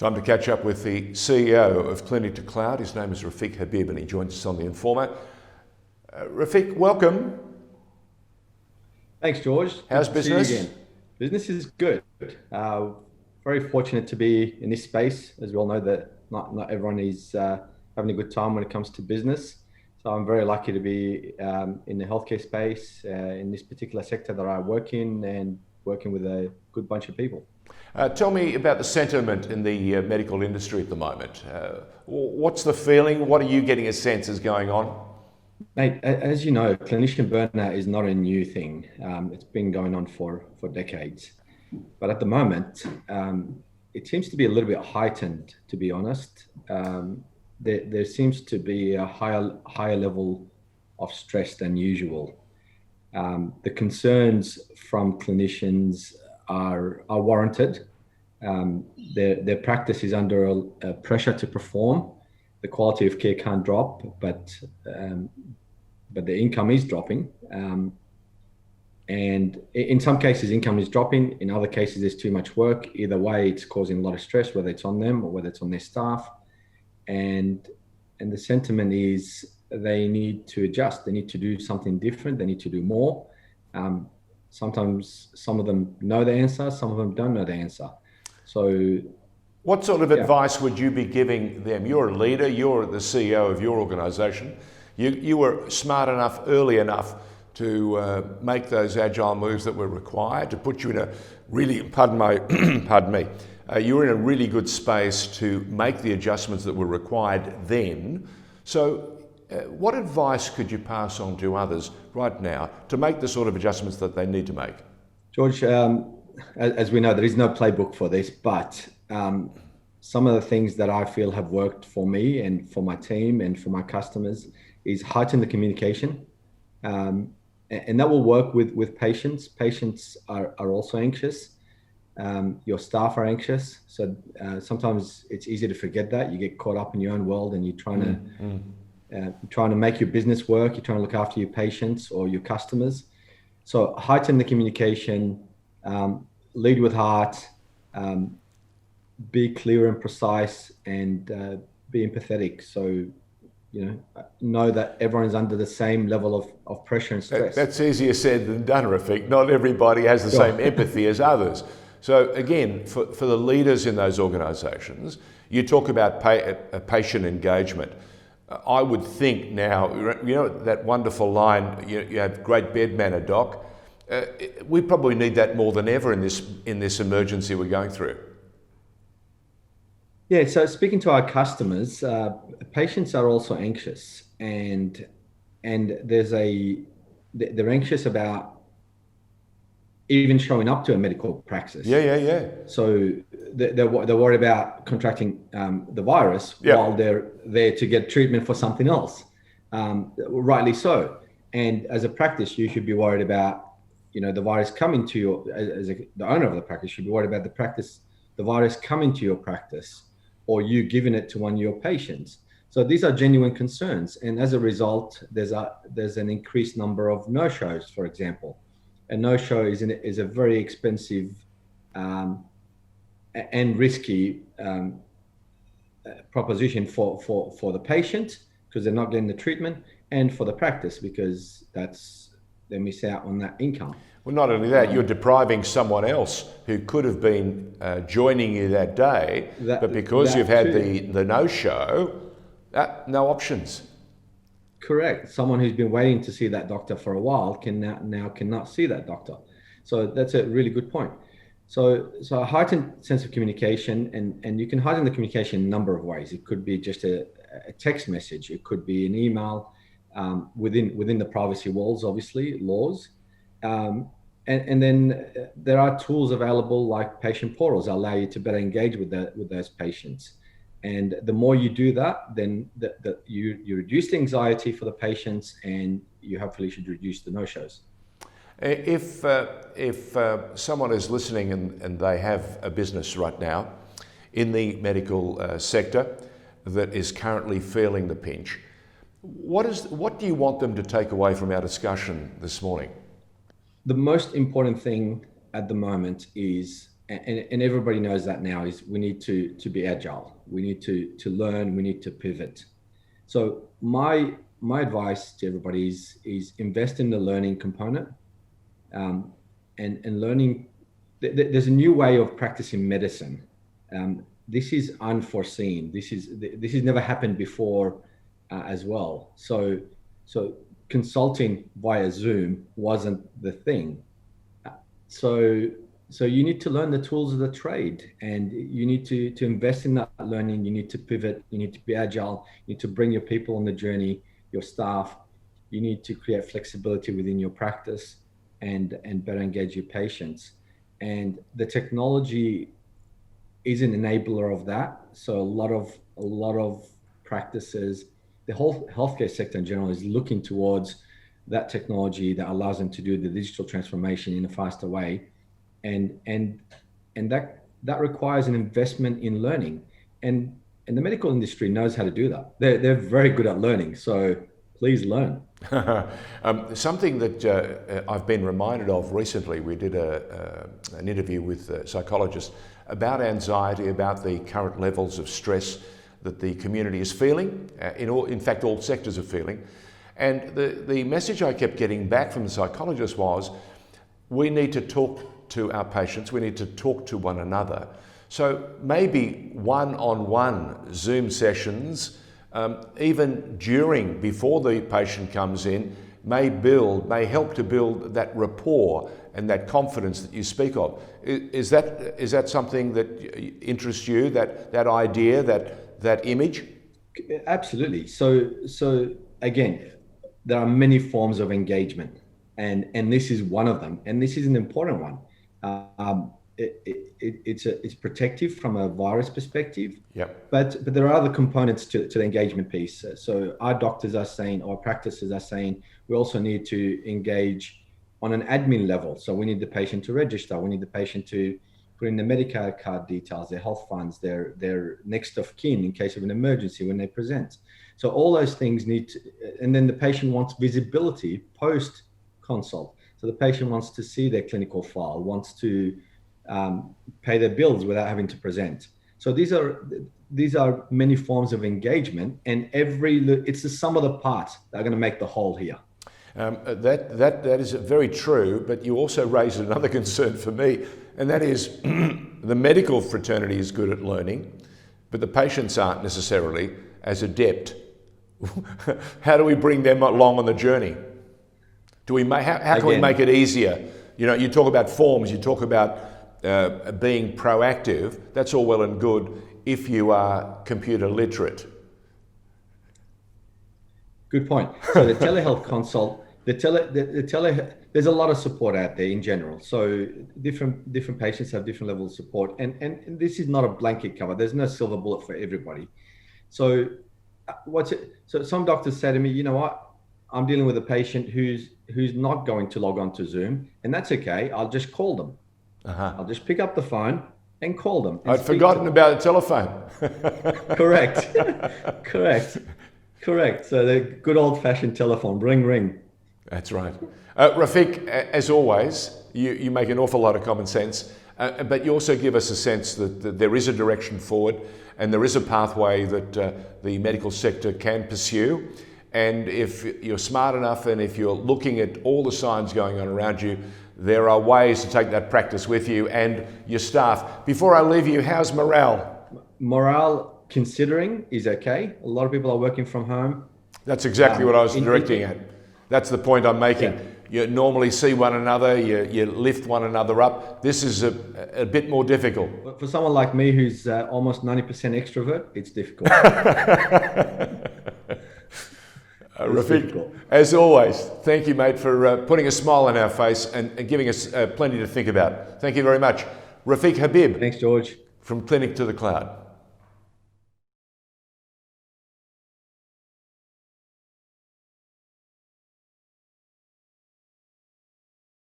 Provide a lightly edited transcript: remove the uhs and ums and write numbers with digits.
Time to catch up with the CEO of Clinic to Cloud. His name is Rafic Habib and he joins us on TheInformer. Rafic, welcome. Thanks, George. How's Good to see you business? again. Business is good. Very fortunate to be in this space. As we all know, that not everyone is having a good time when it comes to business. So I'm very lucky to be in the healthcare space, in this particular sector that I work in, and working with a good bunch of people. Tell me about the sentiment in the medical industry at the moment. What's the feeling? What are you getting a sense is going on? Mate, as you know, clinician burnout is not a new thing. It's been going on for decades. But at the moment, it seems to be a little bit heightened, to be honest. There seems to be a higher level of stress than usual. The concerns from clinicians are warranted. Their practice is under a pressure to perform. The quality of care can't drop, but the income is dropping. And in some cases, income is dropping. In other cases, there's too much work. Either way, it's causing a lot of stress, whether it's on them or whether it's on their staff. And the sentiment is they need to adjust. They need to do something different. They need to do more. Sometimes some of them know the answer, some of them don't know the answer. So, what sort of advice would you be giving them? You're a leader, you're the CEO of your organisation. You were smart enough, early enough to make those agile moves that were required to put you in a really, pardon me, you were in a really good space to make the adjustments that were required then. So what advice could you pass on to others right now to make the sort of adjustments that they need to make? George, as we know, there is no playbook for this, but some of the things that I feel have worked for me and for my team and for my customers is heighten the communication. And that will work with patients. Patients are also anxious. Your staff are anxious. So sometimes it's easy to forget that. You get caught up in your own world and you're trying to make your business work. You're trying to look after your patients or your customers. So heighten the communication, lead with heart, be clear and precise, and be empathetic. So, know that everyone's under the same level of pressure and stress. That's easier said than done, Rafic. Not everybody has the same empathy as others. So again, for the leaders in those organisations, you talk about patient engagement. I would think now, that wonderful line, you have great bed manner, doc. We probably need that more than ever in this emergency we're going through. Yeah, so speaking to our customers, patients are also anxious, and they're anxious about even showing up to a medical practice. Yeah. So they're worried about contracting the virus while they're there to get treatment for something else. Rightly so. And as a practice, you should be worried about, the virus coming to you. The owner of the practice should be worried about the virus coming to your practice, or you giving it to one of your patients. So these are genuine concerns. And as a result, there's an increased number of no-shows, for example. A no-show is a very expensive and risky proposition for the patient, because they're not getting the treatment, and for the practice because they miss out on that income. Well, not only that, you're depriving someone else who could have been joining you that day, but because you've had the no-show, no options. Correct. Someone who's been waiting to see that doctor for a while now cannot see that doctor. So that's a really good point. So a heightened sense of communication, and you can heighten the communication in a number of ways. It could be just a text message. It could be an email within the privacy walls, obviously, laws. And then there are tools available like patient portals that allow you to better engage with those patients. And the more you do that, then you reduce the anxiety for the patients, and you hopefully should reduce the no-shows. If someone is listening and they have a business right now in the medical sector that is currently feeling the pinch, what do you want them to take away from our discussion this morning? The most important thing at the moment is and everybody knows that now, is we need to be agile. We need to learn. We need to pivot. So my advice to everybody is invest in the learning component, and learning. There's a new way of practicing medicine. This is unforeseen. This has never happened before, as well. So consulting via Zoom wasn't the thing. So you need to learn the tools of the trade, and you need to invest in that learning. You need to pivot. You need to be agile. You need to bring your people on the journey, your staff. You need to create flexibility within your practice, and better engage your patients. And the technology is an enabler of that. So a lot of practices, the whole healthcare sector in general, is looking towards that technology that allows them to do the digital transformation in a faster way, and that requires an investment in learning, and the medical industry knows how to do that. They're very good at learning, so please learn. Something that I've been reminded of recently, we did an interview with a psychologist about anxiety, about the current levels of stress that the community is feeling, in fact all sectors are feeling. And the message I kept getting back from the psychologist was, we need to talk to our patients, we need to talk to one another. So maybe one-on-one Zoom sessions, even before the patient comes in, may help to build that rapport and that confidence that you speak of. Is that something that interests you, that idea, that image? Absolutely. So again, there are many forms of engagement, and this is one of them, and this is an important one. It's protective from a virus perspective. Yep. But there are other components to the engagement piece. So our doctors are saying, or practices are saying, we also need to engage on an admin level. So we need the patient to register. We need the patient to put in the Medicare card details, their health funds, their next of kin in case of an emergency when they present. So all those things and then the patient wants visibility post consult. So the patient wants to see their clinical file, wants to pay their bills without having to present. So these are many forms of engagement, and it's the sum of the parts that are going to make the whole here. That is very true, but you also raised another concern for me, and that is the medical fraternity is good at learning, but the patients aren't necessarily as adept. How do we bring them along on the journey? How can we make it easier? You know, you talk about forms, you talk about being proactive. That's all well and good if you are computer literate. Good point. So the telehealth consult, there's a lot of support out there in general. So different patients have different levels of support, and this is not a blanket cover. There's no silver bullet for everybody. So so some doctors say to me, you know what, I'm dealing with a patient who's not going to log on to Zoom, and that's okay. I'll just call them. I'll just pick up the phone and call them. I'd forgotten about the telephone. Correct. So the good old-fashioned telephone, ring. That's right. Rafic, as always, you make an awful lot of common sense, but you also give us a sense that there is a direction forward and there is a pathway that the medical sector can pursue. And if you're smart enough and if you're looking at all the signs going on around you, there are ways to take that practice with you and your staff. Before I leave you, how's morale? Morale, considering, is okay. A lot of people are working from home. That's exactly what I was directing at. That's the point I'm making. Yeah. You normally see one another, you lift one another up. This is a bit more difficult. But for someone like me who's almost 90% extrovert, it's difficult. Rafic, as always, thank you, mate, for putting a smile on our face and giving us plenty to think about. Thank you very much. Rafic Habib. Thanks, George. From Clinic to the Cloud.